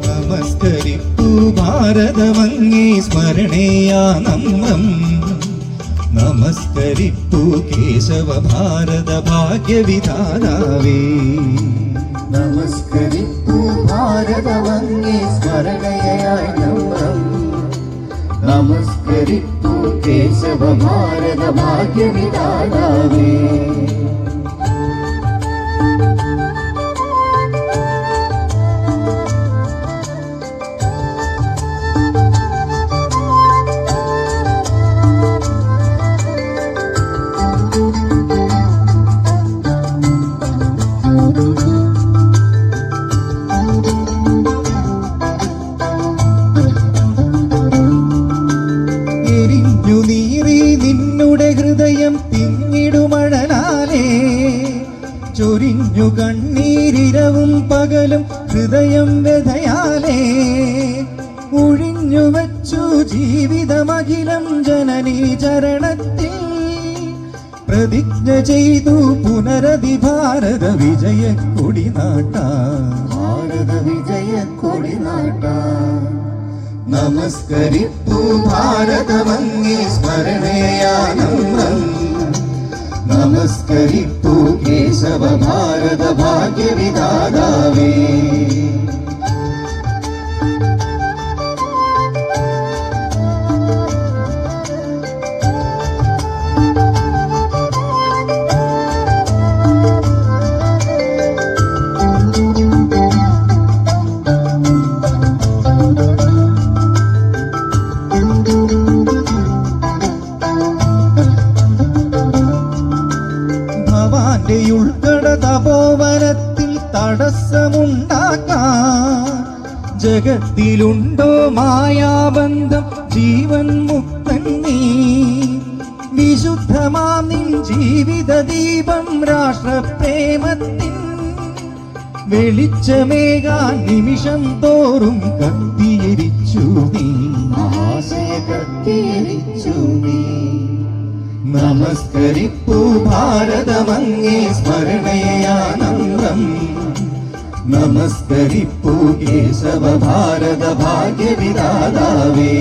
നമസ്കരിപ്പു ഭാരതമങ്ങേ സ്മരണേയാ നമ്രം. നമസ്കരിപ്പു കേശവ ഭാരത ഭാഗ്യവിധാതാവേ. നമസ്കരിപ്പു ഭാരതമങ്ങേ സ്മരണയായി നമ്രം. നമസ്കരിപ്പു കേശവ ഭാരത ഭാഗ്യവിധാതാവേ. ചൊരിഞ്ഞു കണ്ണീരിരവും പകലും ഹൃദയം വ്യഥയാലേ. ഒഴിഞ്ഞു വച്ചു ജീവിതമഖിലം ജനനീ ചരണത്തിൽ. പ്രതിജ്ഞ ചെയ്തു പുനരധി ഭാരത വിജയ കൊടിനാട്ടാ. ഭാരത വിജയ കൊടിനാട്ടാ. നമസ്കരിപ്പു ഭാരതമങ്ങേ സ്മരണേയാ നമ്രം. നമസ്കരിപ്പു കേശവ ഭാരത ഭാഗ്യവിധാതാവേ. ഉൾക്കട തപോവനത്തിൽ തടസ്സമുണ്ടാക്കാൻ ജഗത്തിലുണ്ടോ മായാബന്ധം ജീവൻ മുക്തൻ നീ. വിശുദ്ധമാം നിൻ ജീവിത ദീപം രാഷ്ട്രപ്രേമത്തിൻ വെളിച്ചമേകാൻ നിമിഷം തോറും കത്തിയിരിച്ചു നീ. മഹാശയ കത്തിയിരിച്ചു നീ. നമസ്കരിപ്പു ഭാരതമങ്ങേ സ്മരണേയാ നമ്രം. നമസ്കരിപ്പു കേശവ ഭാരത ഭാഗ്യവിധാതാവേ.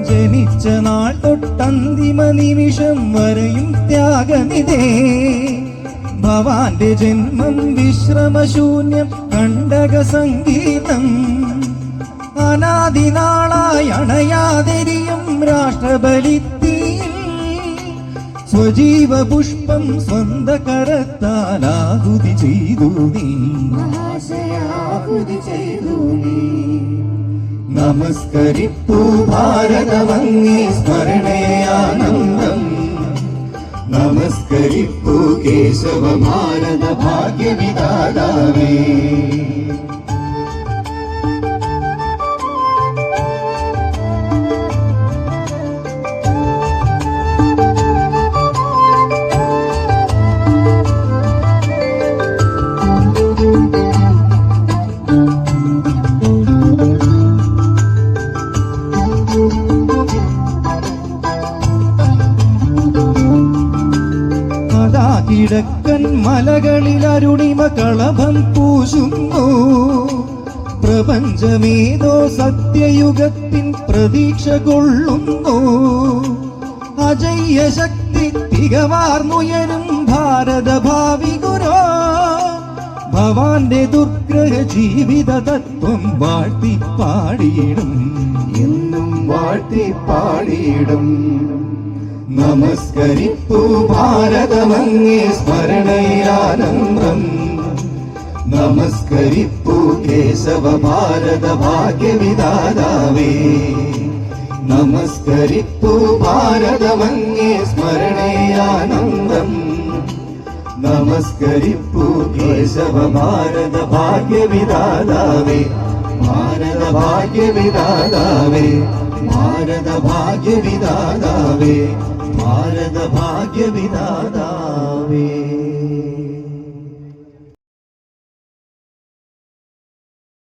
ജനിച്ച നാൾ തൊട്ടന്തിമ നിമിഷം വരെയും ത്യാഗനിധേ. ഭവാന്റെ ജന്മം വിശ്രമശൂന്യം കണ്ടക സംഗീതം. അനാദിനാളായി അണയാതെരിയും രാഷ്ട്രബലിത്തീയിൽ സ്വജീവ പുഷ്പം സ്വന്ത കരത്താലാഹുതി ചെയ്തു നീ. ആഹുതി ചെയ്തു നീ. നമസ്കരിപ്പു ഭാരതമങ്ങേ സ്മരണേയാ നമ്രം. നമസ്കരിപ്പു കേശവ ഭാരത ഭാഗ്യവിധാതാവേ. കിഴക്കൻ മലകളിൽ അരുണിമ കളഭം പൂശുന്നു. പ്രപഞ്ചമേതോ സത്യയുഗത്തിൻ പ്രതീക്ഷ കൊള്ളുന്നു. അജയ്യ ശക്തി തികവാർന്നുയരും ഭാരത ഭാവി ഗുരോ. ഭവാന്റെ ദുർഗ്രഹ ജീവിത തത്വം വാഴ്ത്തിപ്പാടിയിടും. എന്നും വാഴ്ത്തിപ്പാടിയിടും. നമസ്കരിപ്പു ഭാരതമങ്ങേ സ്മരണയാ നമ്രം. നമസ്കരിപ്പു കേശവ ഭാരത ഭാഗ്യവിധാതാവേ. നമസ്കരിപ്പു ഭാരതമങ്ങേ സ്മരണയാ നമ്രം. നമസ്കരിപ്പു കേശവ ഭാരത ഭാഗ്യവിധാതാവേ. ഭാരത ഭാഗ്യവിധാതാവേ ഭാരത ഭാഗ്യവിധാതാവേ ഭാരത ഭാഗ്യവിധാതാവേ